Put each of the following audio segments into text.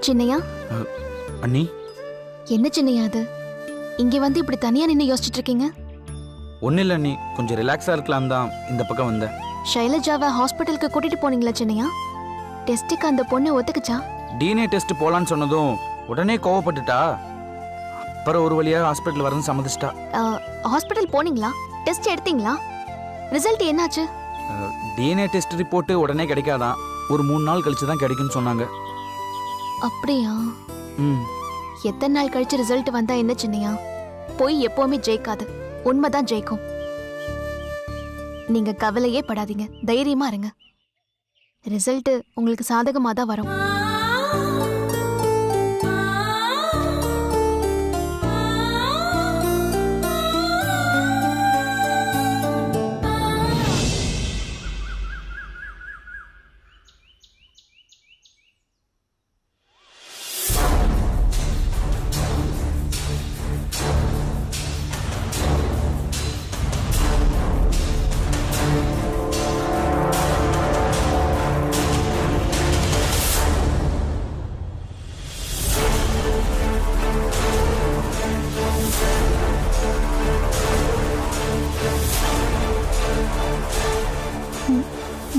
சின்னையா, அண்ணி, என்ன சின்னையா அது? இங்க வந்து இப்படி தனியா நின்னு யோசிச்சுட்டு இருக்கீங்க? ஒன்றும் இல்லை அண்ணி, கொஞ்சம் ரிலாக்ஸாக இருக்கலாம் தான் இந்த பக்கம் வந்தேன். ஷைலஜாவை ஹாஸ்பிட்டலுக்கு கூட்டிட்டு போனீங்களா சின்னையா? டெஸ்ட்டுக்கு அந்த பொண்ணு ஒத்துக்குச்சா? டிஎன்ஏ டெஸ்ட் போலான்னு சொன்னதும் உடனே கோவப்பட்டுட்டா. அப்புறம் ஒரு வழியாக ஹாஸ்பிட்டல் வரணும்னு சம்மதிச்சிட்டா. ஹாஸ்பிட்டல் போனீங்களா? டெஸ்ட் எடுத்தீங்களா? ரிசல்ட் என்னாச்சு? டிஎன்ஏ டெஸ்ட் ரிப்போர்ட்டு உடனே கிடைக்காதான், ஒரு 3 நாள் கழிச்சு தான் கிடைக்கும்னு சொன்னாங்க. அப்படியா? ம். எத்தனை நாள் கழிச்சு ரிசல்ட் வந்தா என்ன சின்னையா? போய் எப்பவுமே ஜெயிக்காது, உண்மைதான் ஜெயிக்கும். நீங்க கவலையே படாதீங்க, தைரியமா இருங்க. ரிசல்ட் உங்களுக்கு சாதகமா தான் வரும்.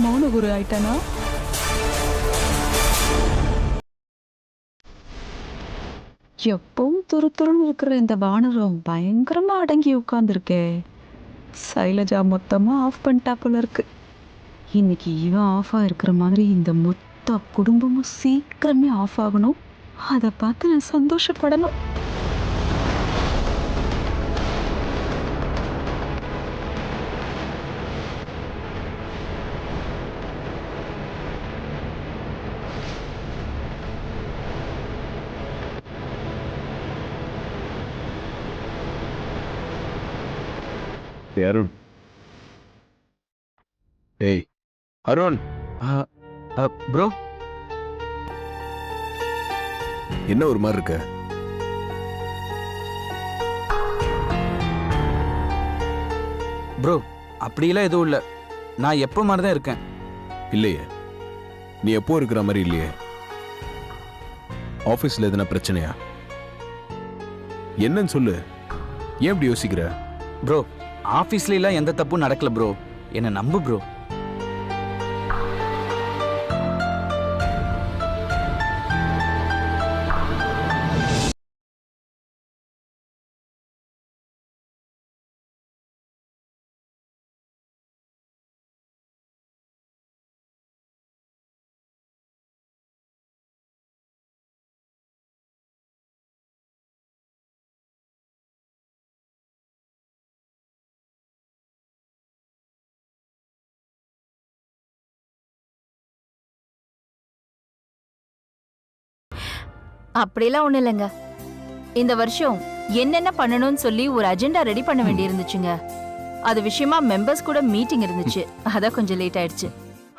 மௌனகுரு ஆயிட்டானா? எப்பவும் துருத்துருன்னு இருக்கிற இந்த வானரம் பயங்கரமா அடங்கி உட்கார்ந்துருக்கே. சைலஜா மொத்தமா ஆஃப் பண்ணிட்டா போல இருக்கு. இன்னைக்கு இவன் ஆஃப் ஆயிருக்கிற மாதிரி இந்த மொத்த குடும்பமும் சீக்கிரமே ஆஃப் ஆகணும். அதை பார்த்து நான் சந்தோஷப்படணும். அருண், டேய் அருண், ப்ரோ, என்ன ஒரு மாதிரி இருக்க? ப்ரோ அப்படியெல்லாம் எதுவும் இல்லை, நான் எப்போ மாதிரி தான் இருக்கேன். இல்லையே, நீ எப்போ இருக்கிற மாதிரி இல்லையே. ஆஃபீஸில் எதுனா பிரச்சனையா? என்னன்னு சொல்லு, ஏன் இப்படி யோசிக்கிற? ப்ரோ ஆஃபீஸ்லாம் எந்த தப்பும் நடக்கல ப்ரோ, என்னை நம்பு ப்ரோ. அப்படிலாம் ஒண்ணு இல்லைங்க. இந்த வருஷம் என்னென்ன பண்ணணும்னு சொல்லி ஒரு அஜெண்டா ரெடி பண்ண வேண்டி இருந்துச்சுங்க. அது விஷயமா மெம்பர்ஸ் கூட மீட்டிங் இருந்துச்சு, அதான் கொஞ்சம் லேட் ஆயிடுச்சு.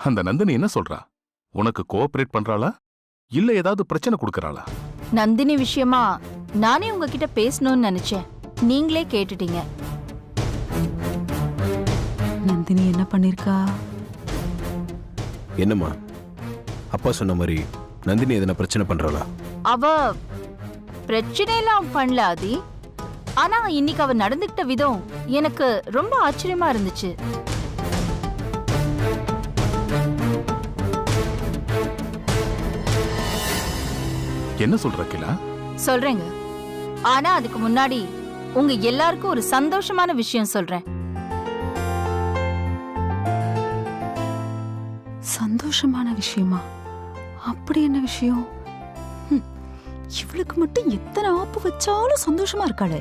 அந்த நந்தினி என்ன சொல்றா? உனக்கு கோஆபரேட் பண்றாளா இல்ல ஏதாவது பிரச்சனை கொடுக்கறாளா? நந்தினி விஷயமா நானே உங்ககிட்ட பேசணும்னு நினைச்சேன், நீங்களே கேட்டுட்டீங்க. நந்தினி என்ன பண்ணிருக்கா? என்னம்மா, அப்பா சொன்ன மாதிரி நந்தினி எதனா பிரச்சனை பண்றாளா? அவ பிரச்சனையெல்லாம் பண்ணல ஆதி. ஆனா இன்னைக்கு அவ நடந்துக்கிட்ட விதம் எனக்கு ரொம்ப ஆச்சரியமா இருந்துச்சு. என்ன சொல்ற கிலா? சொல்றேங்க, ஆனா அதுக்கு முன்னாடி உங்க எல்லாருக்கும் ஒரு சந்தோஷமான விஷயம் சொல்றேன். சந்தோஷமான விஷயமா? அப்படி என்ன விஷயம்? இவளுக்கு மட்டும் எத்தனை ஆப்பு வச்சாலும் சந்தோஷமா இருக்காளே.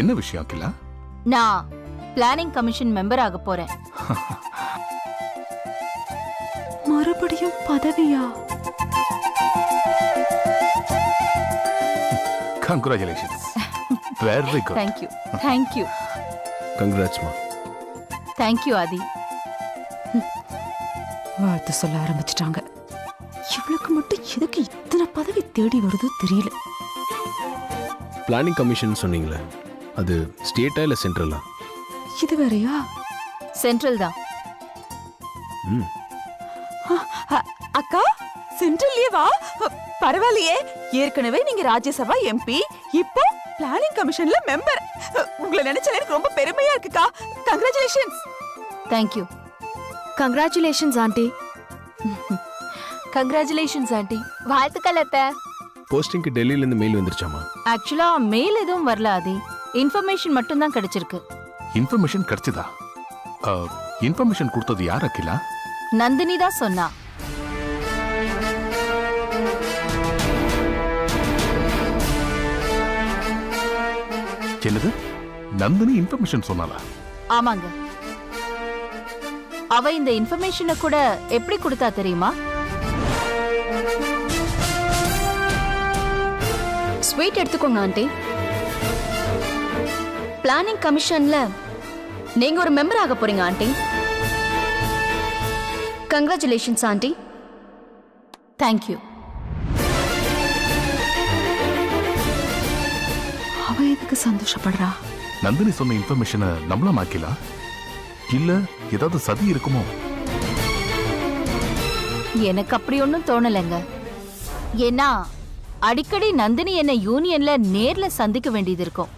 என்ன விஷயம் கிலா? நான் பிளானிங் கமிஷன் மெம்பர் ஆக போறேன். மறுபடியும் பதவியா? Congratulations. Very good. Thank you thank you கங்க்ராட்ஸ்மா. தேங்க்யூ ஆதி. வாழ்த்து சொல்ல ஆரம்பிச்சிட்டாங்க. இவளுக்கு மட்டும் எதுக்கு இத்தனை பதவி தேடி வருதோ தெரியல. பிளானிங் கமிஷன் சொன்னீங்களே, அது ஸ்டேட்டா இல்ல சென்ட்ரலா? இது வேறயா? சென்ட்ரல் தான். ம். அக்கா சென்ட்ரல்லே வா. பரவாயில்லையே, ஏற்கனவே நீங்க ராஜ்யசபா எம்பி, இப்போ பிளானிங் கமிஷன்ல மெம்பர். உங்களை நினைச்சாலே எனக்கு ரொம்ப பெருமையா இருக்குக்கா. Congratulations. Thank you. Congratulations aunty. Congratulations aunty. வாழ்த்துக்கள் அத்தை. போஸ்டிங்க்கு டெல்லியில இருந்து மெயில் வந்துருச்சாமா? ஆக்சுவலா மெயில் எதுவும் வரல ஆதி. இன்ஃபர்மேஷன் மட்டும் தான் கிடைச்சிருக்கு. இன்ஃபர்மேஷன் கிடைச்சதா? இன்ஃபர்மேஷன் கொடுத்தது யார் அகிலா? நந்தினி தான் சொன்னா. என்னது? நந்தினி இன்ஃபர்மேஷன் சொன்னாலா? ஆமாங்க. அவ இந்த இன்ஃபர்மேஷனை கூட எப்படி கொடுத்தா தெரியுமா? ஸ்வீட் எடுத்துக்கோங்க ஆண்டி. பிளானிங் கமிஷன்ல நீங்க ஒரு மெம்பர் ஆக போறீங்க ஆண்டி. Congratulations aunty. தேங்க்யூ. அவ எதுக்கு சந்தோஷப்படுறா? நந்தினி சொன்ன இன்ஃபர்மேஷனை நம்பலாம் அகிலா? இல்ல ஏதாவது சதி இருக்குமோ? எனக்கு அப்படி ஒன்றும் தோணலைங்க. ஏன்னா அடிக்கடி நந்தினி என்ன யூனியன்ல நேர்ல சந்திக்க வேண்டியது இருக்கும்.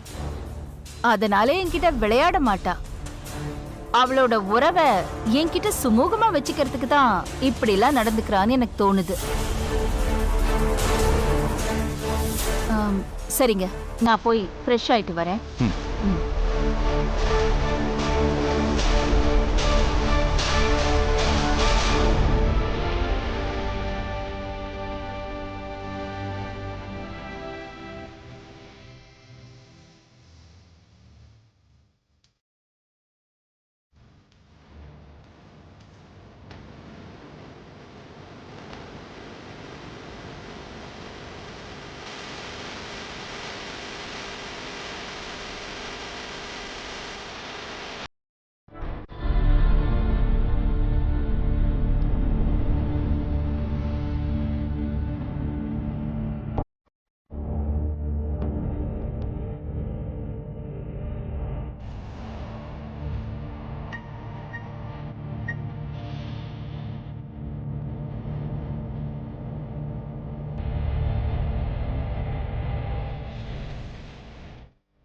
அதனால என்கிட்ட விளையாட மாட்டா. அவளோட உறவை என்கிட்ட சுமூகமா வச்சுக்கிறதுக்கு தான் இப்படி எல்லாம் நடந்துக்கிறான்னு எனக்கு தோணுது. சரிங்க, நான் போய் ஃப்ரெஷ் ஆயிட்டு வரேன்.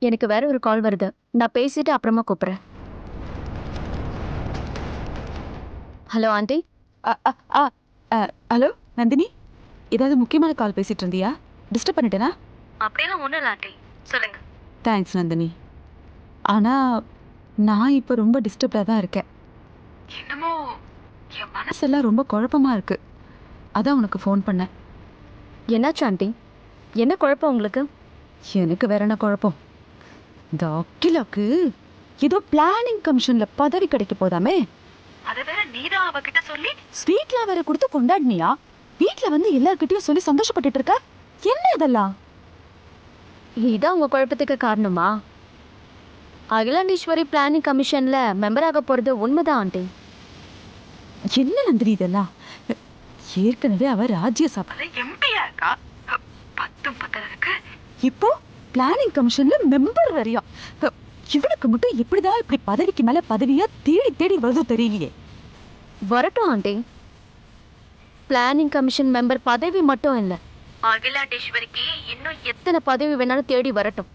எனக்கு வேற ஒரு கால் வருது. நான் பேசிட்டு அப்புறமா கூப்பிடுறேன். Hello aunty. ஹலோ நந்தினி, ஏதாவது முக்கியமான கால் பேசிட்டு இருந்தியா? டிஸ்டர்ப் பண்ணிட்டேனா? அப்படியெல்லாம் ஒன்றும் இல்லை ஆண்டி, சொல்லுங்க. தேங்க்ஸ் நந்தினி. ஆனால் நான் இப்போ ரொம்ப டிஸ்டர்ப்டாக தான் இருக்கேன். என்னமோ என் மனசெல்லாம் ரொம்ப குழப்பமாக இருக்கு. அதான் உனக்கு ஃபோன் பண்ணேன். என்னாச்சு ஆண்டி? என்ன குழப்பம் உங்களுக்கு? எனக்கு வேற என்ன குழப்பம்? இந்த அகிலாக்கு ஏதோ பிளானிங் கமிஷன்ல பதவி கிடைக்க போதாமே. அதை வேற நீதான் அவகிட்ட சொல்லி ஸ்வீட்லாம் வேற கொடுத்து கொண்டாடினியா? வீட்டுல வந்து எல்லார்கிட்டயும் சொல்லி சந்தோஷப்பட்டுட்டு இருக்க. என்ன இதெல்லாம்? இதான் உங்க குழப்பத்துக்கு காரணமா? அகிலாண்டீஸ்வரி பிளானிங் கமிஷன்ல மெம்பர் ஆக போறது உண்மைதான் ஆண்டி. என்ன நந்தினி இதெல்லாம்? ஏற்கனவே அவ ராஜ்யசபால எம்பியா இருக்கா. 10 இருக்கு. இப்போ பிளானிங் கமிஷன்ல மெம்பர் வரையா? இவனுக்கு மட்டும் இப்படிதான் இப்படி பதவிக்கு மேல பதவியா தேடி தேடி வருதோ தெரியலையே. வரட்டும் ஆண்டி. பிளானிங் கமிஷன் மெம்பர் பதவி மட்டும் இல்ல, அகிலாண்டேஸ்வரிக்கு இன்னும் எத்தனை பதவி வேணாலும் தேடி வரட்டும்.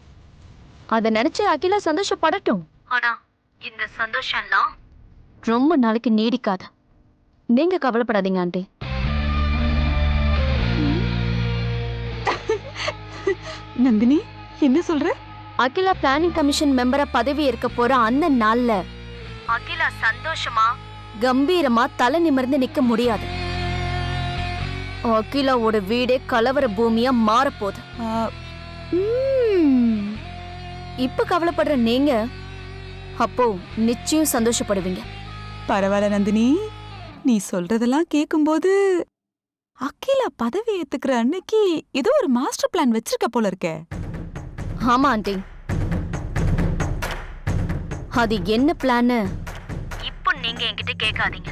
அதை நினைச்சு அகிலா சந்தோஷப்படட்டும். ஆனா இந்த சந்தோஷம்லாம் ரொம்ப நாளைக்கு நீடிக்காது. நீங்க கவலைப்படாதீங்க ஆண்டி. நந்தினி என்ன சொல்ற? அகிலா பிளானிங் கமிஷன் மெம்பரா பதவி ஏற்க போற அந்த நாள்ல அகிலா சந்தோஷமா கம்பீரமா தலை நிமிர்ந்து நிக்க முடியாது. அகிலாவோட வீடே கலவர பூமியா மாறப்போகுது. இப்ப கவலைப்படுற நீங்க அப்போ நிச்சயம் சந்தோஷப்படுவீங்க. பரவாயில்ல நந்தினி, நீ சொல்றதெல்லாம் கேட்கும்போது அகிலா பதவி ஏத்துக்கிற அன்னைக்கு ஏதோ ஒரு மாஸ்டர் பிளான் வச்சிருக்க போல இருக்கே. ஆமா ஆண்டி, அது என்ன பிளான் இப்போ நீங்க என்கிட்ட கேட்காதீங்க.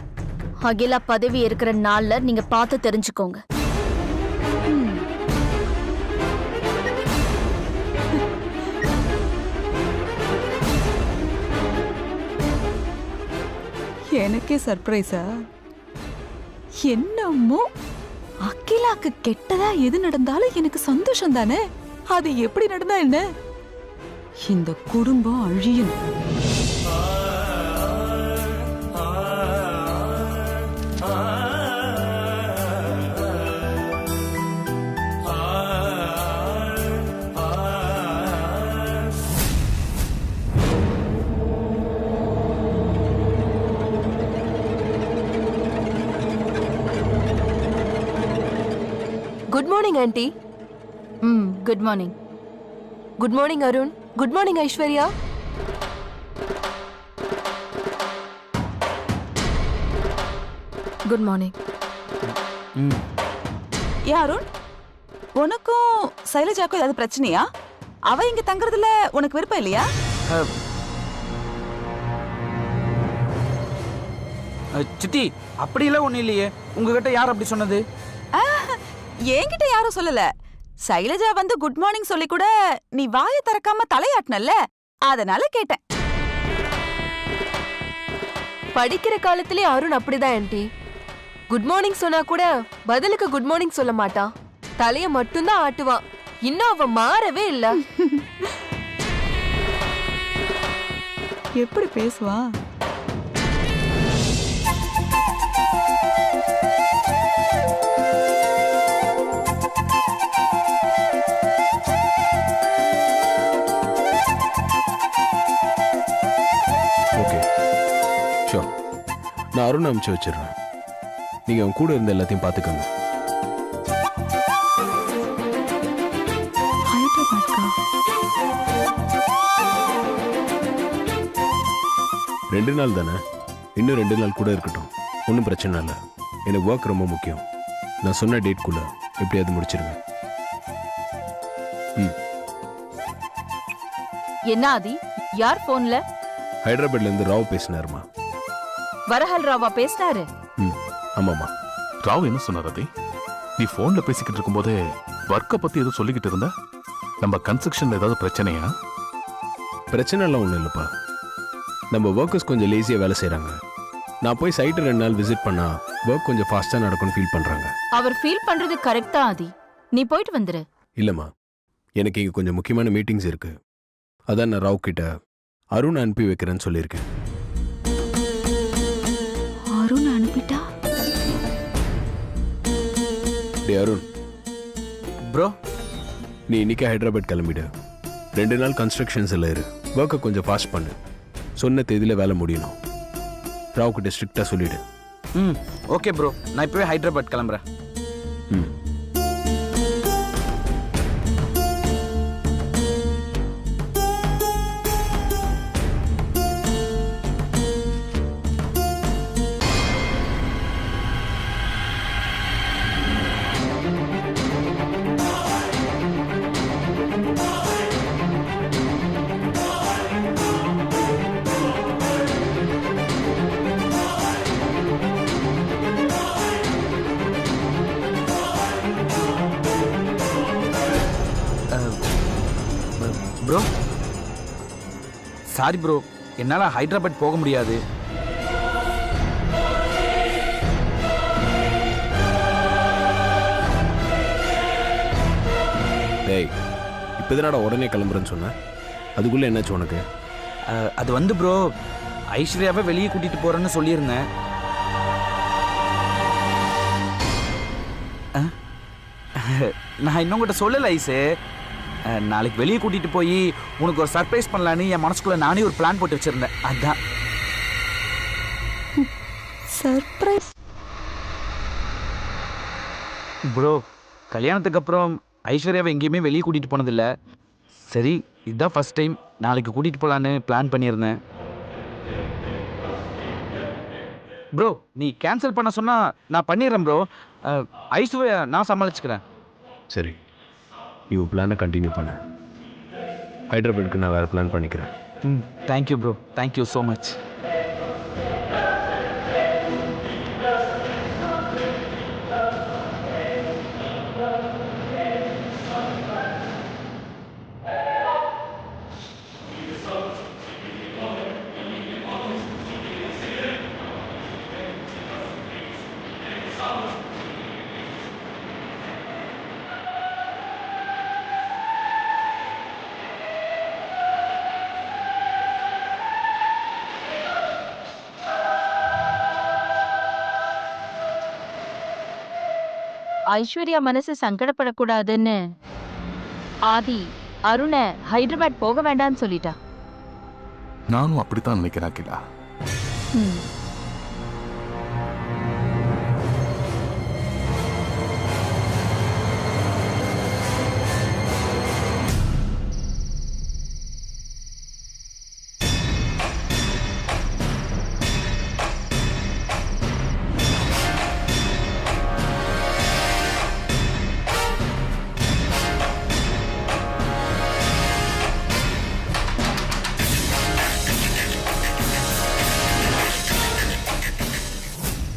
அகிலா பதவி இருக்கிற நாள்ல நீங்க பார்த்து தெரிஞ்சுக்கோங்க. எனக்கே சர்ப்ரைஸா? என்னமோ அகிலாக்கு கெட்டதா எது நடந்தாலும் எனக்கு சந்தோஷம் தானே. அது எப்படி நடந்தா என்ன? இந்த குடும்பம் அழியணும். Good morning aunty. Good morning. Good morning Arun. Good morning Aishwarya. Good morning. ஏன் அருண், உனக்கும் சைலஜாக்கும் ஏதாவது பிரச்சனையா? அவ இங்க தங்குறதுல உனக்கு விருப்பம் இல்லையா? சித்தி அப்படியெல்லாம் ஒண்ணும் இல்லையே. உங்ககிட்ட யார் அப்படி சொன்னது? என்கிட்ட யாரும் சொல்லல. சைலஜா வந்து குட் மார்னிங் சொல்லி கூட நீ வாயை திறக்காம தலையாட்டினல்ல, அதனால கேட்டேன். படிக்கிற காலத்திலே அருண் அப்படிதான் ஆண்டி. குட் மார்னிங் சொன்னா கூட பதிலுக்கு குட் மார்னிங் சொல்ல மாட்டான். தலைய மட்டும்தான் ஆட்டுவான். இன்னும் அவ மாறவே இல்ல. எப்படி பேசுவா? ஓகே ஷோர், நான் அருண் அனுப்பிச்சு வச்சிடுறேன். நீங்கள் அவன் கூட இருந்த எல்லாத்தையும் பார்த்துக்கோங்க. ரெண்டு நாள் தானே, இன்னும் 2 நாள் கூட இருக்கட்டும், ஒன்றும் பிரச்சனை இல்லை. எனக்கு ஒர்க் ரொம்ப முக்கியம். நான் சொன்ன டேட்குள்ளே எப்படியாவது முடிச்சிருங்க. என்ன ஆதி, யார் போன்ல? ஹைதராபாத்லேருந்து ராவ் பேசினாருமா. வரஹல் ராவா பேசினாரு? ஆமாம்மா. ராவ் என்ன சொன்னார் ஆதி? நீ போன்ல பேசிக்கிட்டு இருக்கும்போதே ஒர்க்கை பத்தி ஏதோ சொல்லிக்கிட்டு இருந்த. நம்ம கன்ஸ்ட்ரக்ஷன்ல ஏதாவது பிரச்சனையா? பிரச்சனைலாம் ஒன்றும் இல்லைப்பா. நம்ம ஒர்க்கர்ஸ் கொஞ்சம் லேசியாக வேலை செய்கிறாங்க. நான் போய் சைட்டை 2 நாள் விசிட் பண்ணா ஒர்க் கொஞ்சம் ஃபாஸ்ட்டாக நடக்கும்னு ஃபீல் பண்ணுறாங்க. அவர் ஃபீல் பண்றது கரெக்ட் தான் ஆதி. நீ போயிட்டு வந்துரு. இல்லைம்மா, எனக்கு இங்கே கொஞ்சம் முக்கியமான மீட்டிங்ஸ் இருக்கு. அதான் நான் ராவ் கிட்ட அருண் அனுப்பி வைக்கிறேன்னு சொல்லியிருக்கேன். அருண் அனுப்பிட்டா? டே அருண் ப்ரோ, நீ இன்னைக்கு ஹைதராபாத் கிளம்பிடு. 2 நாள் கன்ஸ்ட்ரக்ஷன்ஸ் எல்லாம் இரு. ஒர்க்கை கொஞ்சம் ஃபாஸ்ட் பண்ணு. சொன்ன தேதியில் வேலை முடியணும். ராவ் கிட்ட ஸ்ட்ரிக்டாக சொல்லிடு. ஓகே ப்ரோ, நான் இப்போவே ஹைதராபாத் கிளம்புறேன். ப்ரோ சாரி ப்ரோ, என்னால் ஹைதராபாத் போக முடியாது. டேய், இப்போ தானடா உடனே கிளம்புறேன்னு சொன்னேன். அதுக்குள்ளே என்னாச்சு உனக்கு? அது வந்து ப்ரோ, ஐஸ்வர்யாவை வெளியே கூட்டிகிட்டு போகிறேன்னு சொல்லியிருந்தேன். நான் இன்னும் கிட்ட சொல்லலை ஐஸு. நாளைக்கு வெளியே கூட்டிகிட்டு போய் உனக்கு ஒரு சர்ப்ரைஸ் பண்ணலான்னு என் மனசுக்குள்ளே நானே ஒரு பிளான் போட்டு வச்சுருந்தேன். அதுதான் சர்ப்ரைஸ். ப்ரோ, கல்யாணத்துக்கு அப்புறம் ஐஸ்வர்யாவை எங்கேயுமே வெளியே கூட்டிகிட்டு போனதில்லை. சரி, இதுதான் ஃபர்ஸ்ட் டைம் நாளைக்கு கூட்டிகிட்டு போகலான்னு பிளான் பண்ணியிருந்தேன். ப்ரோ, நீ கேன்சல் பண்ண சொன்னால் நான் பண்ணிடுறேன் ப்ரோ. ஐஸ்வர்யா நான் சமாளிச்சுக்கிறேன். சரி, நீ உன் பிளானை கண்டினியூ பண்ண. ஹைதராபாத்துக்கு நான் வேறு பிளான் பண்ணிக்கிறேன். Thank you bro, thank you so much. Aishwarya மனசு சங்கடப்படக்கூடாதுன்னு ஆதி அருணை ஹைதராபாத் போக வேண்டாம்னு சொல்லிட்டா. நானும் அப்படித்தான் நினைக்கிறேன் அகிலா.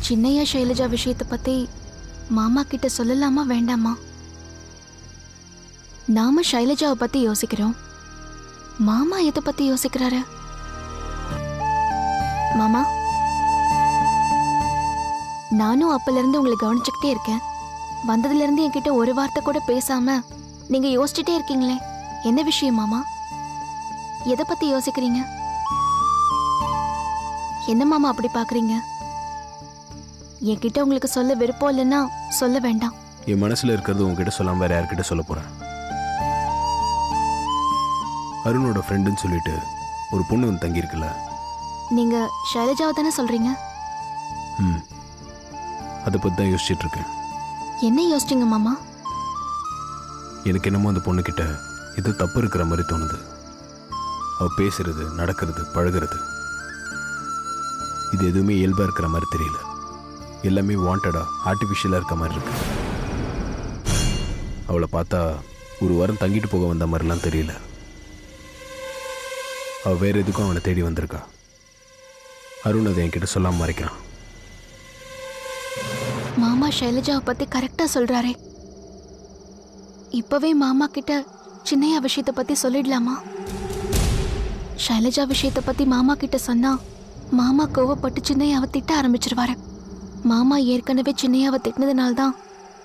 சின்னையா சைலஜா விஷயத்தை பத்தி மாமா கிட்ட சொல்லலாமா வேண்டாமா? நாம சைலஜாவை பத்தி யோசிக்கிறோம், மாமா எதை பத்தி யோசிக்கிறாரு? மாமா, நானும் அப்பல இருந்து உங்களை கவனிச்சுக்கிட்டே இருக்கேன். வந்ததுல இருந்து என்கிட்ட ஒரு வார்த்தை கூட பேசாம நீங்க யோசிச்சுட்டே இருக்கீங்களே, என்ன விஷயம் மாமா? எதை பத்தி யோசிக்கிறீங்க? என்ன மாமா அப்படி பாக்குறீங்க? என்கிட்ட உங்களுக்கு சொல்ல விருப்பம் இல்லைன்னா சொல்ல வேண்டாம். என் மனசுல இருக்கிறது உங்ககிட்ட சொல்லாம வேற யார்கிட்ட சொல்ல போறேன். அருணோட ஃப்ரெண்டுன்னு சொல்லிட்டு ஒரு பொண்ணு வந்து தங்கி இருக்குல்ல, நீங்க ஷைலஜாவை தானே சொல்றீங்க? அதை பத்தி தான் யோசிச்சுட்டு இருக்கேன். என்ன யோசிச்சீங்க மாமா? எனக்கு என்னமோ அந்த பொண்ணு கிட்ட ஏதோ தப்பு இருக்கிற மாதிரி தோணுது. அவ பேசுறது, நடக்கிறது, பழகிறது, இது எதுவுமே இயல்பா இருக்கிற மாதிரி தெரியல. எல்லாமே வாண்டடா, ஆர்டிஃபிஷியலாக இருக்க மாதிரி இருக்கு. அவளை பார்த்தா ஒரு வாரம் தங்கிட்டு போக வந்த மாதிரிலாம் தெரியல. அவள் வேற எதுக்கும் அவனை தேடி வந்திருக்கா. அருண் அதை என்கிட்ட சொல்லாம மறைக்கிறான். மாமா ஷைலஜாவை பத்தி கரெக்டா சொல்றாரே, இப்பவே மாமா கிட்ட சின்னையா விஷயத்தை பத்தி சொல்லிடலாமா? ஷைலஜா விஷயத்தை பத்தி மாமா கிட்ட சொன்னா மாமா கோவப்பட்டு சின்னையாவை திட்ட ஆரம்பிச்சிருவாரு. மாமா ஏற்கனவே சின்னையாவை திட்டினதுனால்தான்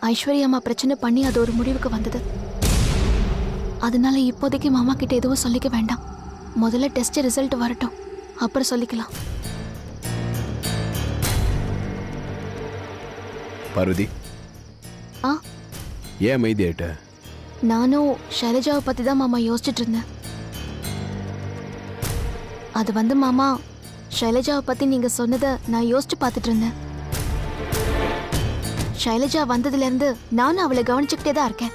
ஐஸ்வர்யா அம்மா பிரச்சனை பண்ணி அது ஒரு முடிவுக்கு வந்தது. அதனால இப்போதைக்கு மாமா கிட்ட எதுவும் சொல்லிக்க வேண்டாம். முதல்ல டெஸ்ட் ரிசல்ட் வரட்டும், அப்புறம் சொல்லிக்கலாம். பார்வதி, ஏன் அமைதி ஆயிட்ட? நானும் ஷைலஜாவை பத்தி தான் மாமா யோசிச்சுட்டு இருந்தேன். அது மாமா, ஷைலஜாவை பத்தி நீங்க சொன்னதை நான் யோசிச்சு பார்த்துட்டு இருந்தேன். ஷைலஜா வந்ததுல இருந்து நானும் அவளை கவனிச்சுக்கிட்டே தான் இருக்கேன்.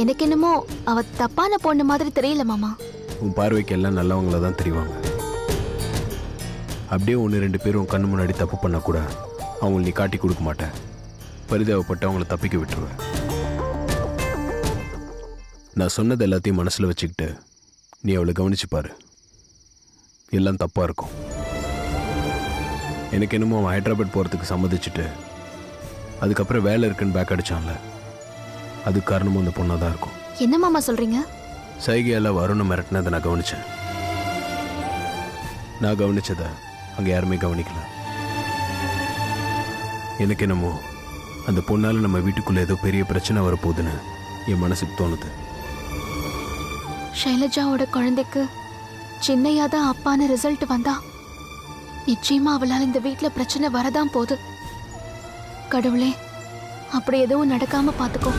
எனக்கு என்னமோ அவ தப்பான பொண்ணு மாதிரி தெரியல மாமா. உன் பார்வைக்கு எல்லாம் நல்லவங்கள தான் தெரிவாங்க. அப்படியே 1-2 பேரும் உன் கண்ணு முன்னாடி தப்பு பண்ண கூட அவங்களை நீ காட்டி கொடுக்க மாட்டேன். பரிதாபப்பட்டு அவங்கள தப்பிக்க விட்டுருவேன். நான் சொன்னது எல்லாத்தையும் மனசுல வச்சுக்கிட்டு நீ அவளை கவனிச்சு பாரு. எல்லாம் தப்பா இருக்கும். எனக்கு என்னமோ அவன் ஹைதராபாத் போறதுக்கு சம்மதிச்சுட்டு அதுக்கப்புறம் வேலை இருக்குன்னு பேக் அடிச்சான்ல, அது காரணமும் அந்த பொண்ணாக தான் இருக்கும். என்ன மாமா சொல்றீங்க? சைகையால் வருணை மிரட்டினதை நான் கவனிச்சேன். நான் கவனிச்சதை அங்கே யாருமே கவனிக்கல. எனக்கு என்னமோ அந்த பொண்ணால் நம்ம வீட்டுக்குள்ள ஏதோ பெரிய பிரச்சனை வரப்போகுதுன்னு என் மனசுக்கு தோணுது. ஷைலஜாவோட குழந்தைக்கு சின்னையா தான் அப்பான்னு ரிசல்ட் வந்தா நிச்சயமா அவளால் இந்த வீட்டில் பிரச்சனை வரதான் போகுது. கடவுளே, அப்படி எதுவும் நடக்காம பார்த்துக்கோ.